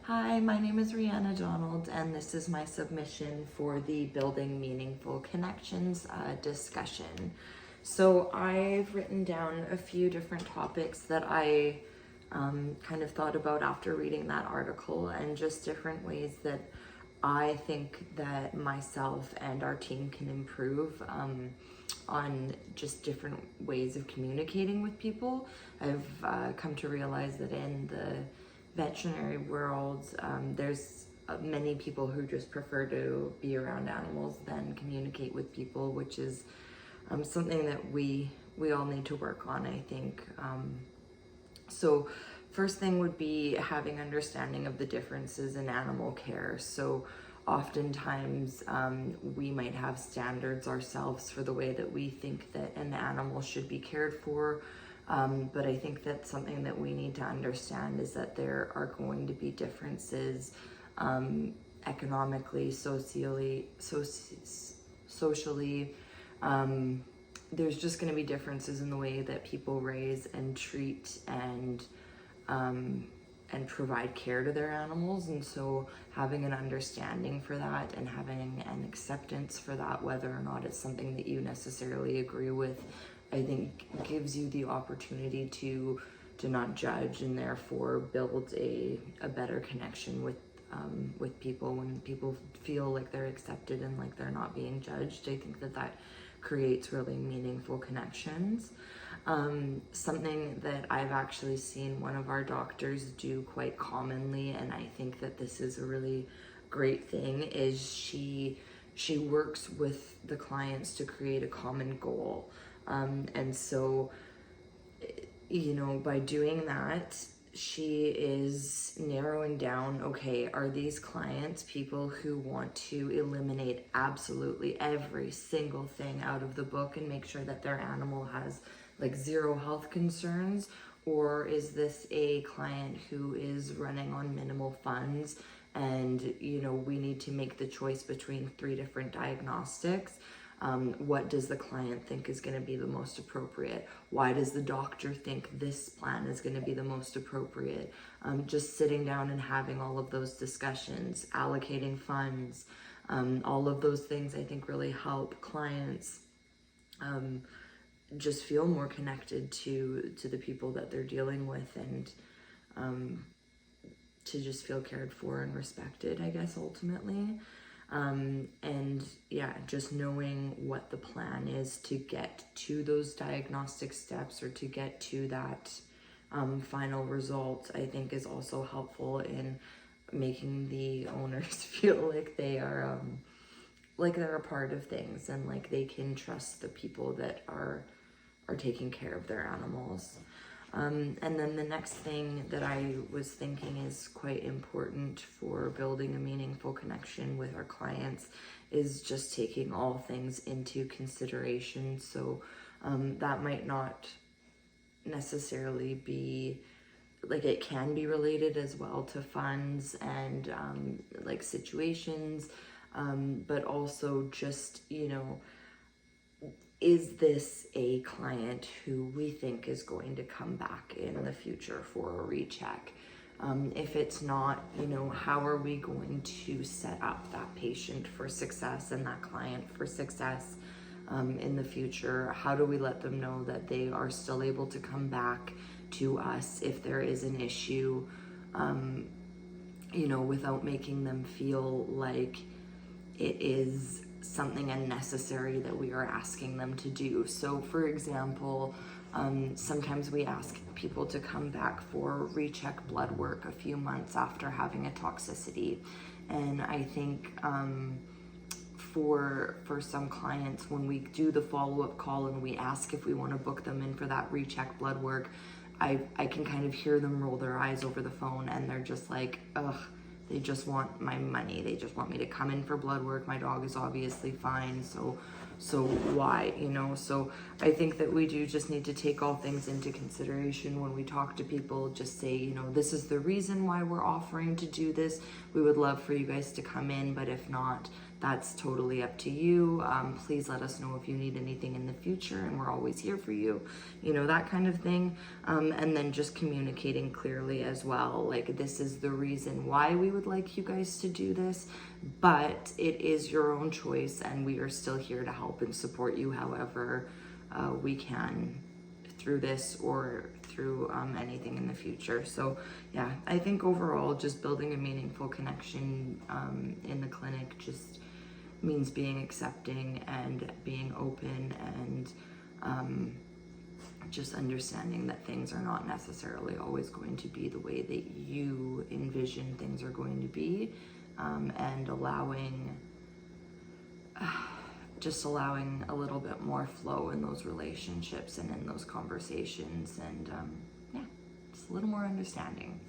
Hi, my name is Rihanna Donald, and this is my submission for the Building Meaningful Connections discussion. So I've written down a few different topics that I kind of thought about after reading that article, and just different ways that I think that myself and our team can improve on just different ways of communicating with people. I've come to realize that in the veterinary world, there's many people who just prefer to be around animals than communicate with people, which is something that we all need to work on, I think. So first thing would be having understanding of the differences in animal care. So oftentimes we might have standards ourselves for the way that we think that an animal should be cared for. But I think that something that we need to understand is that there are going to be differences economically, socially. There's just going to be differences in the way that people raise and treat and provide care to their animals. And so having an understanding for that and having an acceptance for that, whether or not it's something that you necessarily agree with, I think gives you the opportunity to not judge, and therefore build a better connection with people. When people feel like they're accepted and like they're not being judged, I think that creates really meaningful connections. Something that I've actually seen one of our doctors do quite commonly, and I think that this is a really great thing, is she works with the clients to create a common goal. And so, by doing that, she is narrowing down, okay, are these clients people who want to eliminate absolutely every single thing out of the book and make sure that their animal has like zero health concerns? Or is this a client who is running on minimal funds and, we need to make the choice between 3 different diagnostics? What does the client think is going to be the most appropriate? Why does the doctor think this plan is going to be the most appropriate? Just sitting down and having all of those discussions, allocating funds, all of those things I think really help clients just feel more connected to the people that they're dealing with, and to just feel cared for and respected, I guess, ultimately. And yeah, just knowing what the plan is to get to those diagnostic steps or to get to that final result, I think is also helpful in making the owners feel like they are like they're a part of things, and like they can trust the people that are taking care of their animals. And then the next thing that I was thinking is quite important for building a meaningful connection with our clients is just taking all things into consideration. So that might not necessarily be, like, it can be related as well to funds and like situations, but also just, is this a client who we think is going to come back in the future for a recheck? If it's not, how are we going to set up that patient for success and that client for success in the future? How do we let them know that they are still able to come back to us if there is an issue, without making them feel like it is something unnecessary that we are asking them to do. So for example, sometimes we ask people to come back for recheck blood work a few months after having a toxicity. And I think for some clients, when we do the follow-up call and we ask if we want to book them in for that recheck blood work, I can kind of hear them roll their eyes over the phone, and they're just like, ugh, they just want my money. They just want me to come in for blood work. My dog is obviously fine, so why, So I think that we do just need to take all things into consideration when we talk to people. Just say, this is the reason why we're offering to do this. We would love for you guys to come in, but if not, that's totally up to you. Please let us know if you need anything in the future, and we're always here for you, you know, that kind of thing. And then just communicating clearly as well, like, this is the reason why we would like you guys to do this, but it is your own choice, and we are still here to help and support you however we can through this or through anything in the future. So yeah, I think overall just building a meaningful connection in the clinic just means being accepting and being open, and just understanding that things are not necessarily always going to be the way that you envision things are going to be, and just allowing a little bit more flow in those relationships and in those conversations, and yeah, just a little more understanding.